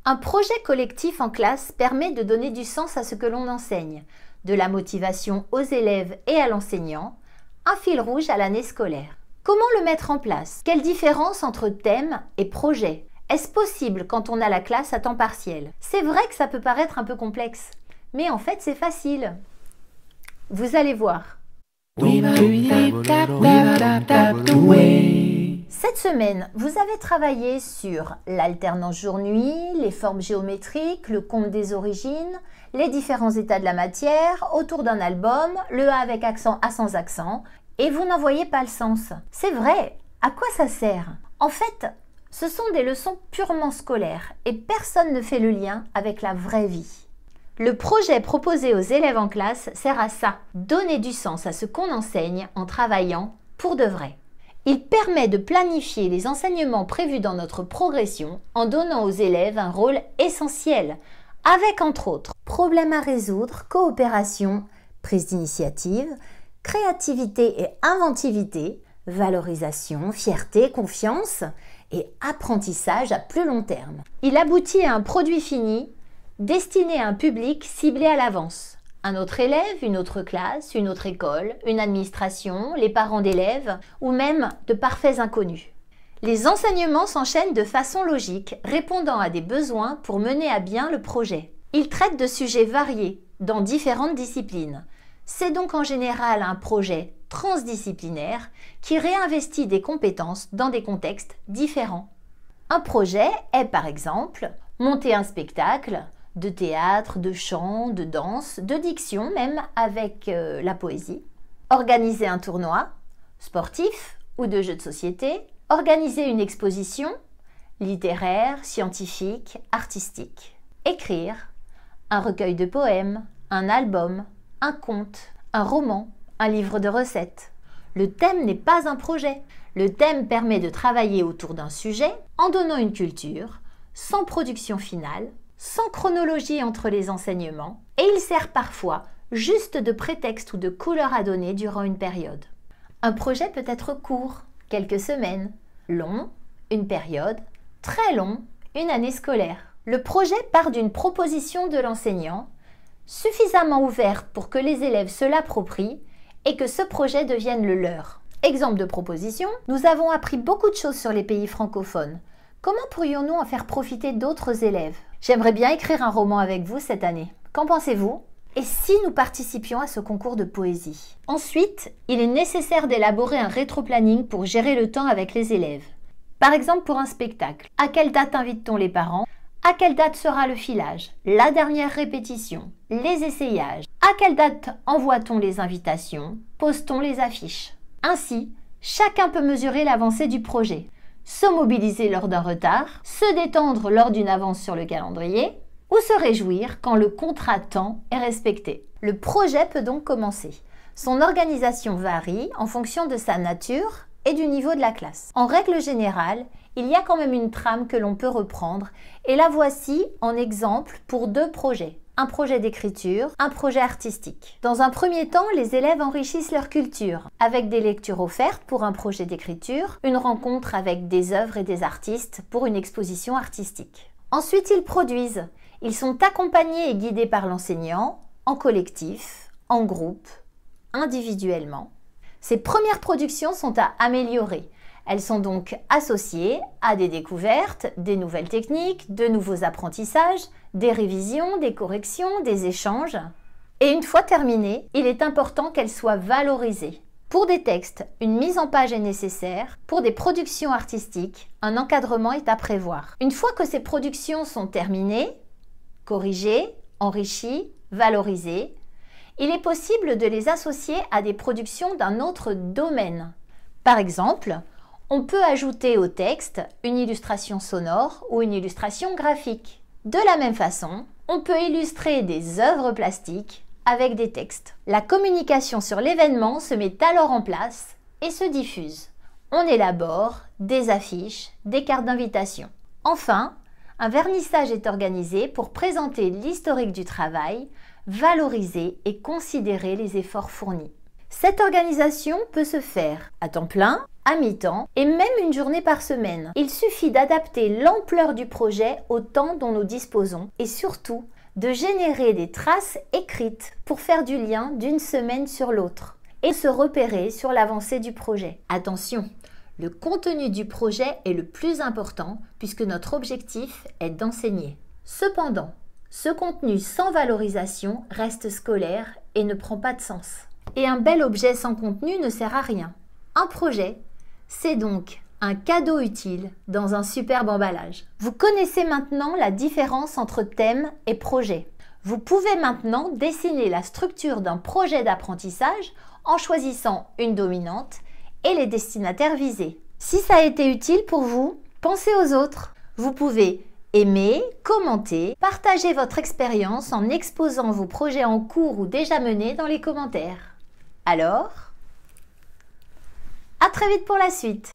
Un projet collectif en classe permet de donner du sens à ce que l'on enseigne, de la motivation aux élèves et à l'enseignant, un fil rouge à l'année scolaire. Comment le mettre en place? Quelle différence entre thème et projet? Est-ce possible quand on a la classe à temps partiel? C'est vrai que ça peut paraître un peu complexe, mais en fait c'est facile. Vous allez voir. Cette semaine, vous avez travaillé sur l'alternance jour-nuit, les formes géométriques, le compte des origines, les différents états de la matière, autour d'un album, le A avec accent A sans accent, et vous n'en voyez pas le sens. C'est vrai, à quoi ça sert? En fait, ce sont des leçons purement scolaires et personne ne fait le lien avec la vraie vie. Le projet proposé aux élèves en classe sert à ça, donner du sens à ce qu'on enseigne en travaillant pour de vrai. Il permet de planifier les enseignements prévus dans notre progression en donnant aux élèves un rôle essentiel, avec entre autres problèmes à résoudre, coopération, prise d'initiative, créativité et inventivité, valorisation, fierté, confiance et apprentissage à plus long terme. Il aboutit à un produit fini destiné à un public ciblé à l'avance. Un autre élève, une autre classe, une autre école, une administration, les parents d'élèves ou même de parfaits inconnus. Les enseignements s'enchaînent de façon logique, répondant à des besoins pour mener à bien le projet. Ils traitent de sujets variés dans différentes disciplines. C'est donc en général un projet transdisciplinaire qui réinvestit des compétences dans des contextes différents. Un projet est par exemple monter un spectacle de théâtre, de chant, de danse, de diction même avec la poésie, organiser un tournoi sportif ou de jeux de société, organiser une exposition littéraire, scientifique, artistique, écrire un recueil de poèmes, un album, un conte, un roman, un livre de recettes. Le thème n'est pas un projet. Le thème permet de travailler autour d'un sujet en donnant une culture, sans production finale, sans chronologie entre les enseignements, et il sert parfois juste de prétexte ou de couleur à donner durant une période. Un projet peut être court, quelques semaines, long, une période, très long, une année scolaire. Le projet part d'une proposition de l'enseignant, suffisamment ouverte pour que les élèves se l'approprient et que ce projet devienne le leur. Exemple de proposition, nous avons appris beaucoup de choses sur les pays francophones. Comment pourrions-nous en faire profiter d'autres élèves? J'aimerais bien écrire un roman avec vous cette année. Qu'en pensez-vous? Et si nous participions à ce concours de poésie? Ensuite, il est nécessaire d'élaborer un rétro-planning pour gérer le temps avec les élèves. Par exemple pour un spectacle. À quelle date invite-t-on les parents? À quelle date sera le filage? La dernière répétition? Les essayages? À quelle date envoie-t-on les invitations? Pose-t-on les affiches? Ainsi, chacun peut mesurer l'avancée du projet, se mobiliser lors d'un retard, se détendre lors d'une avance sur le calendrier ou se réjouir quand le contrat temps est respecté. Le projet peut donc commencer. Son organisation varie en fonction de sa nature et du niveau de la classe. En règle générale, il y a quand même une trame que l'on peut reprendre et la voici en exemple pour deux projets. Un projet d'écriture, un projet artistique. Dans un premier temps, les élèves enrichissent leur culture avec des lectures offertes pour un projet d'écriture, une rencontre avec des œuvres et des artistes pour une exposition artistique. Ensuite, ils produisent. Ils sont accompagnés et guidés par l'enseignant, en collectif, en groupe, individuellement. Ces premières productions sont à améliorer. Elles sont donc associées à des découvertes, des nouvelles techniques, de nouveaux apprentissages, des révisions, des corrections, des échanges. Et une fois terminées, il est important qu'elles soient valorisées. Pour des textes, une mise en page est nécessaire. Pour des productions artistiques, un encadrement est à prévoir. Une fois que ces productions sont terminées, corrigées, enrichies, valorisées, il est possible de les associer à des productions d'un autre domaine. Par exemple, on peut ajouter au texte une illustration sonore ou une illustration graphique. De la même façon, on peut illustrer des œuvres plastiques avec des textes. La communication sur l'événement se met alors en place et se diffuse. On élabore des affiches, des cartes d'invitation. Enfin, un vernissage est organisé pour présenter l'historique du travail, valoriser et considérer les efforts fournis. Cette organisation peut se faire à temps plein, à mi-temps et même une journée par semaine. Il suffit d'adapter l'ampleur du projet au temps dont nous disposons et surtout de générer des traces écrites pour faire du lien d'une semaine sur l'autre et se repérer sur l'avancée du projet. Attention, le contenu du projet est le plus important puisque notre objectif est d'enseigner. Cependant, ce contenu sans valorisation reste scolaire et ne prend pas de sens. Et un bel objet sans contenu ne sert à rien. Un projet, c'est donc un cadeau utile dans un superbe emballage. Vous connaissez maintenant la différence entre thème et projet. Vous pouvez maintenant dessiner la structure d'un projet d'apprentissage en choisissant une dominante et les destinataires visés. Si ça a été utile pour vous, pensez aux autres. Vous pouvez aimer, commenter, partager votre expérience en exposant vos projets en cours ou déjà menés dans les commentaires. Alors, à très vite pour la suite.